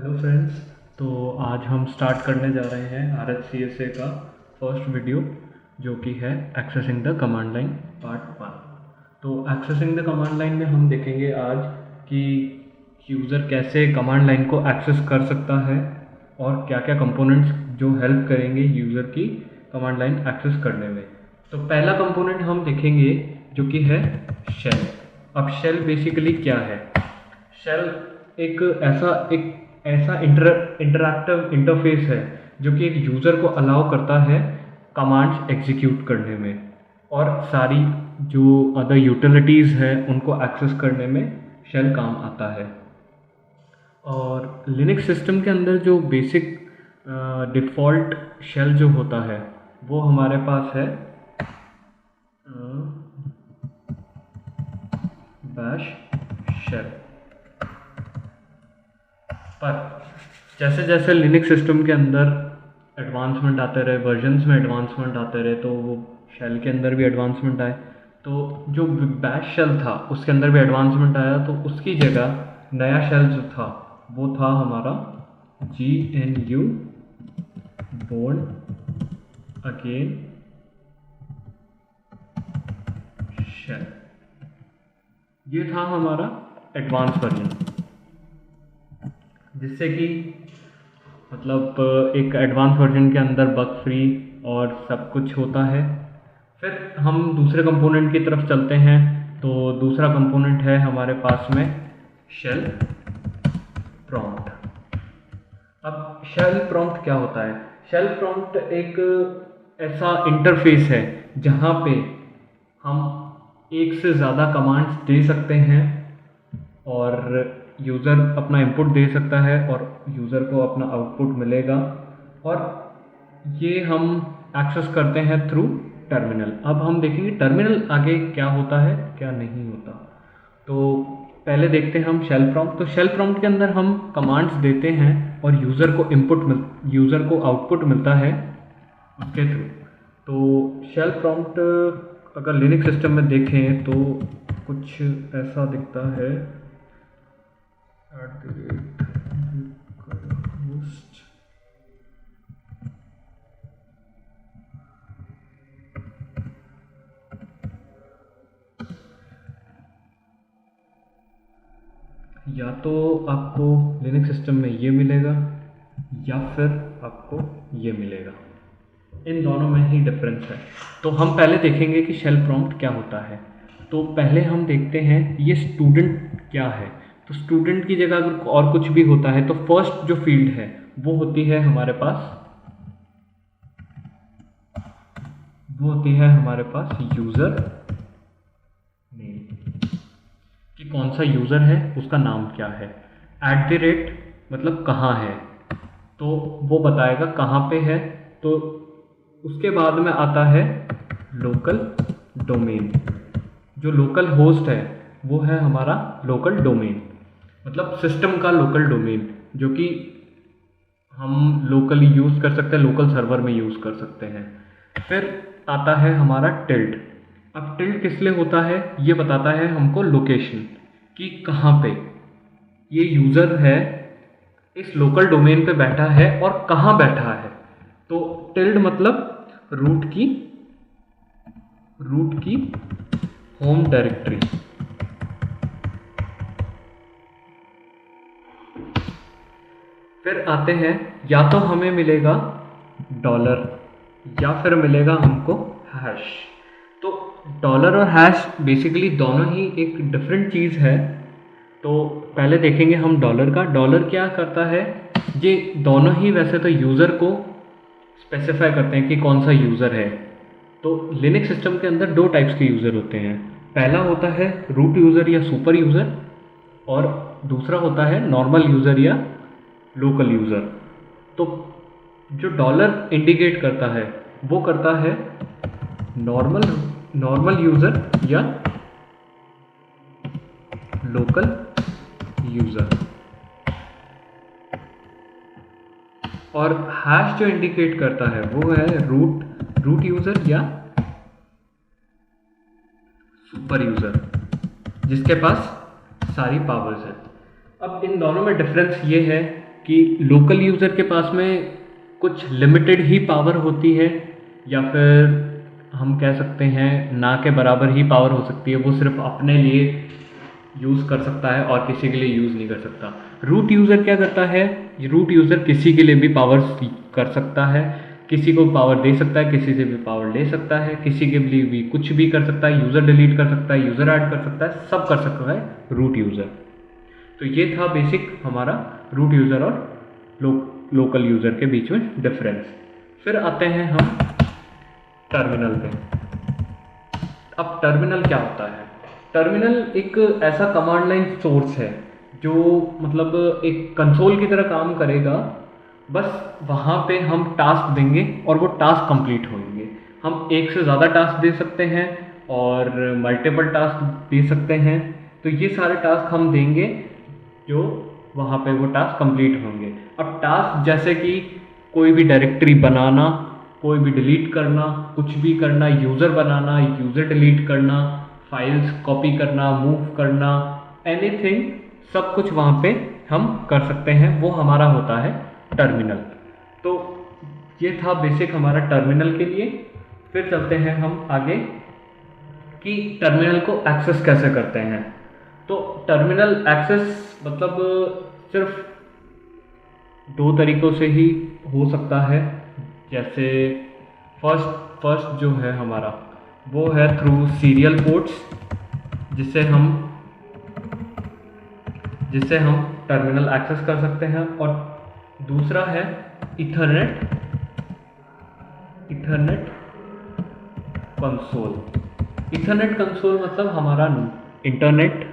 Hello friends. तो आज हम स्टार्ट करने जा रहे हैं RHCSA का फर्स्ट वीडियो, जो कि है accessing the command line part 1। तो एक्सेसिंग द कमांड लाइन में हम देखेंगे आज कि यूज़र कैसे कमांड लाइन को एक्सेस कर सकता है और क्या क्या कंपोनेंट्स जो हेल्प करेंगे यूज़र की कमांड लाइन एक्सेस करने में। तो पहला कंपोनेंट हम देखेंगे जो कि है शेल। अब शेल बेसिकली क्या है? शेल एक ऐसा इंटरैक्टिव इंटरफेस है जो कि एक यूज़र को अलाउ करता है कमांड्स एग्जीक्यूट करने में और सारी जो अदर यूटिलिटीज़ है उनको एक्सेस करने में शेल काम आता है। और लिनक्स सिस्टम के अंदर जो बेसिक डिफ़ॉल्ट शेल जो होता है वो हमारे पास है बैश शेल। पर जैसे जैसे लिनक्स सिस्टम के अंदर एडवांसमेंट आते रहे, वर्जन्स में एडवांसमेंट आते रहे, तो वो शेल के अंदर भी एडवांसमेंट आए। तो जो बैश शेल था उसके अंदर भी एडवांसमेंट आया, तो उसकी जगह नया शेल जो था वो था हमारा GNU बोर्न अगेन शेल। ये था हमारा एडवांस वर्जन, जिससे कि मतलब एक एडवांस वर्जन के अंदर बग फ्री और सब कुछ होता है। फिर हम दूसरे कंपोनेंट की तरफ चलते हैं। तो दूसरा कंपोनेंट है हमारे पास में शेल प्रॉम्प्ट। अब शेल प्रॉम्प्ट क्या होता है? शेल प्रॉम्प्ट एक ऐसा इंटरफेस है जहाँ पे हम एक से ज़्यादा कमांड्स दे सकते हैं और यूज़र अपना इनपुट दे सकता है और यूज़र को अपना आउटपुट मिलेगा, और ये हम एक्सेस करते हैं थ्रू टर्मिनल। अब हम देखेंगे टर्मिनल आगे क्या होता है क्या नहीं होता। तो पहले देखते हैं हम शेल प्रॉम्प्ट। तो शेल प्रॉम्प्ट के अंदर हम कमांड्स देते हैं और यूज़र को आउटपुट मिलता है उसके थ्रू। तो शेल प्रॉम्प्ट अगर लिनक्स सिस्टम में देखें तो कुछ ऐसा दिखता है @localhost। या तो आपको लिनक्स सिस्टम में ये मिलेगा या फिर आपको ये मिलेगा, इन दोनों में ही डिफरेंस है। तो हम पहले देखेंगे कि शेल प्रॉम्प्ट क्या होता है। तो पहले हम देखते हैं ये स्टूडेंट क्या है। तो स्टूडेंट की जगह अगर और कुछ भी होता है तो फर्स्ट जो फील्ड है वो होती है हमारे पास यूज़र नेम, कि कौन सा यूज़र है, उसका नाम क्या है। मतलब कहाँ है, तो वो बताएगा कहाँ पे है। तो उसके बाद में आता है लोकल डोमेन। जो लोकल होस्ट है वो है हमारा लोकल डोमेन, मतलब सिस्टम का लोकल डोमेन, जो कि हम लोकली यूज़ कर सकते हैं, लोकल सर्वर में यूज़ कर सकते हैं। फिर आता है हमारा टिल्ड। अब टिल्ड किस लिए होता है? ये बताता है हमको लोकेशन, कि कहाँ पे ये यूज़र है इस लोकल डोमेन पे बैठा है और कहाँ बैठा है। तो टिल्ड मतलब रूट की होम डायरेक्टरी। फिर आते हैं, या तो हमें मिलेगा डॉलर या फिर मिलेगा हमको हैश। तो डॉलर और हैश बेसिकली दोनों ही एक डिफरेंट चीज़ है। तो पहले देखेंगे हम डॉलर का। डॉलर क्या करता है? ये दोनों ही वैसे तो यूज़र को स्पेसिफाई करते हैं कि कौन सा यूज़र है। तो लिनक्स सिस्टम के अंदर दो टाइप्स के यूज़र होते हैं। पहला होता है रूट यूज़र या सुपर यूज़र, और दूसरा होता है नॉर्मल यूज़र या लोकल यूज़र। तो जो डॉलर इंडिकेट करता है वो करता है नॉर्मल यूज़र या लोकल यूज़र, और हैश जो इंडिकेट करता है वो है रूट यूज़र या सुपर यूज़र, जिसके पास सारी पावर्स है। अब इन दोनों में डिफरेंस ये है कि लोकल यूज़र के पास में कुछ लिमिटेड ही पावर होती है, या फिर हम कह सकते हैं ना के बराबर ही पावर हो सकती है। वो सिर्फ अपने लिए यूज़ कर सकता है और किसी के लिए यूज़ नहीं कर सकता। रूट यूज़र क्या करता है, रूट यूज़र किसी के लिए भी पावर कर सकता है, किसी को पावर दे सकता है, किसी से भी पावर ले सकता है, किसी के लिए भी कुछ भी कर सकता है, यूज़र डिलीट कर सकता है, यूज़र ऐड कर सकता है, सब कर सकता है रूट यूज़र। तो ये था बेसिक हमारा रूट यूज़र और लोकल यूज़र के बीच में डिफरेंस। फिर आते हैं हम टर्मिनल पे। अब टर्मिनल क्या होता है? टर्मिनल एक ऐसा कमांड लाइन सोर्स है जो मतलब एक कंसोल की तरह काम करेगा। बस वहाँ पे हम टास्क देंगे और वो टास्क कंप्लीट होंगे। हम एक से ज़्यादा टास्क दे सकते हैं और मल्टीपल टास्क दे सकते हैं। तो ये सारे टास्क हम देंगे जो वहाँ पे वो टास्क कंप्लीट होंगे। अब टास्क जैसे कि कोई भी डायरेक्टरी बनाना, कोई भी डिलीट करना, कुछ भी करना, यूज़र बनाना, यूज़र डिलीट करना, फाइल्स कॉपी करना, मूव करना, एनीथिंग, सब कुछ वहाँ पे हम कर सकते हैं। वो हमारा होता है टर्मिनल। तो ये था बेसिक हमारा टर्मिनल के लिए। फिर चलते हैं हम आगे कि टर्मिनल को एक्सेस कैसे करते हैं। तो टर्मिनल एक्सेस मतलब सिर्फ दो तरीक़ों से ही हो सकता है। जैसे फर्स्ट जो है हमारा वो है थ्रू सीरियल पोर्ट्स, जिससे हम टर्मिनल एक्सेस कर सकते हैं। और दूसरा है इथरनेट कंसोल। इथरनेट कंसोल मतलब हमारा इंटरनेट,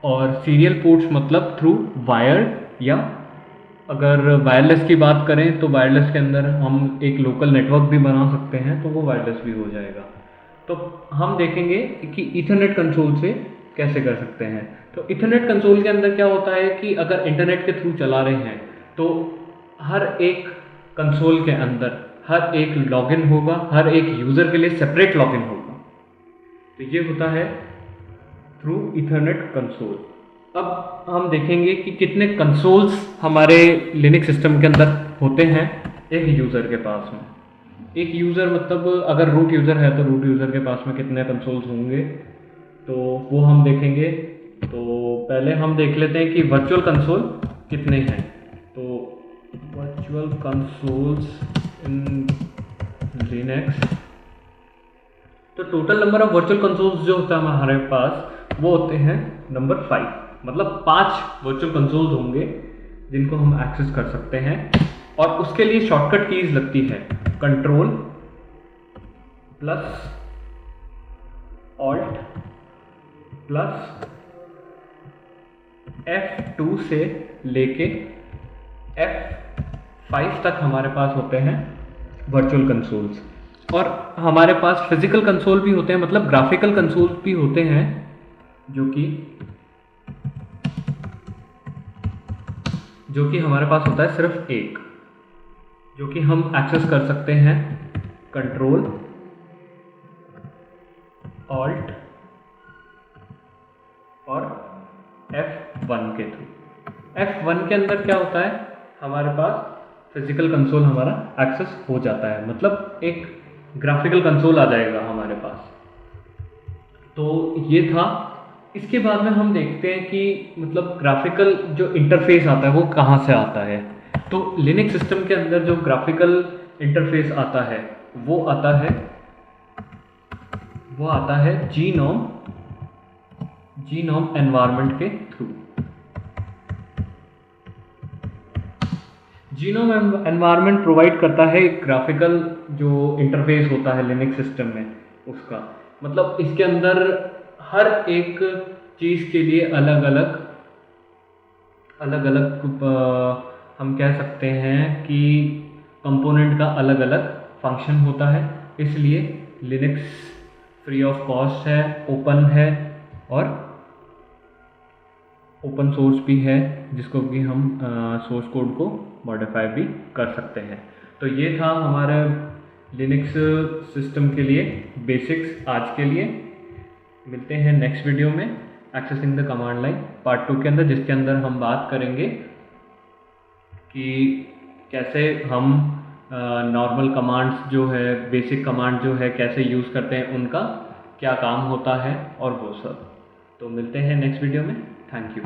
और सीरियल पोर्ट्स मतलब थ्रू वायर, या अगर वायरलेस की बात करें तो वायरलेस के अंदर हम एक लोकल नेटवर्क भी बना सकते हैं, तो वो वायरलेस भी हो जाएगा। तो हम देखेंगे कि इथरनेट कंसोल से कैसे कर सकते हैं। तो इथरनेट कंसोल के अंदर क्या होता है कि अगर इंटरनेट के थ्रू चला रहे हैं तो हर एक कंसोल के अंदर हर एक लॉगिन होगा, हर एक यूज़र के लिए सेपरेट लॉगिन होगा। तो ये होता है थ्रू इथरनेट कंसोल। अब हम देखेंगे कि कितने कंसोल्स हमारे लिनक्स सिस्टम के अंदर होते हैं एक यूज़र के पास में। एक यूज़र मतलब अगर रूट यूज़र है तो रूट यूज़र के पास में कितने कंसोल्स होंगे, तो वो हम देखेंगे। तो पहले हम देख लेते हैं कि वर्चुअल कंसोल कितने हैं। तो वर्चुअल कंसोल्स इन लिनक्स, तो total number of virtual consoles जो होता है हमारे पास वो होते हैं नंबर 5। मतलब 5 वर्चुअल कंसोल्स होंगे जिनको हम एक्सेस कर सकते हैं। और उसके लिए शॉर्टकट कीज लगती है control plus alt plus F2 से लेके F5 तक हमारे पास होते हैं वर्चुअल कंसोल्स। और हमारे पास फिजिकल कंसोल भी होते हैं, मतलब ग्राफिकल कंसोल भी होते हैं, जो कि हमारे पास होता है सिर्फ एक, जो कि हम एक्सेस कर सकते हैं कंट्रोल ऑल्ट और F1 के थ्रू। F1 के अंदर क्या होता है, हमारे पास फिजिकल कंसोल हमारा एक्सेस हो जाता है, मतलब एक ग्राफिकल कंसोल आ जाएगा हमारे पास। तो ये था। इसके बाद में हम देखते हैं कि मतलब ग्राफिकल जो इंटरफेस आता है वो कहाँ से आता है। तो लिनक्स सिस्टम के अंदर जो ग्राफिकल इंटरफेस आता है वो आता है जीनोम एनवायरनमेंट के थ्रू। जीनोम एनवायरनमेंट प्रोवाइड करता है एक ग्राफिकल जो इंटरफेस होता है लिनक्स सिस्टम में उसका, मतलब इसके अंदर हर एक चीज़ के लिए अलग अलग हम कह सकते हैं कि कंपोनेंट का अलग अलग फंक्शन होता है। इसलिए लिनक्स फ्री ऑफ कॉस्ट है, ओपन है और ओपन सोर्स भी है, जिसको कि हम सोर्स कोड को मॉडिफाई भी कर सकते हैं। तो ये था हमारे लिनक्स सिस्टम के लिए बेसिक्स आज के लिए। मिलते हैं नेक्स्ट वीडियो में accessing the command line part 2 के अंदर, जिसके अंदर हम बात करेंगे कि कैसे हम नॉर्मल कमांड्स जो है, बेसिक कमांड जो है कैसे यूज़ करते हैं, उनका क्या काम होता है और वो सब। तो मिलते हैं नेक्स्ट वीडियो में। Thank you.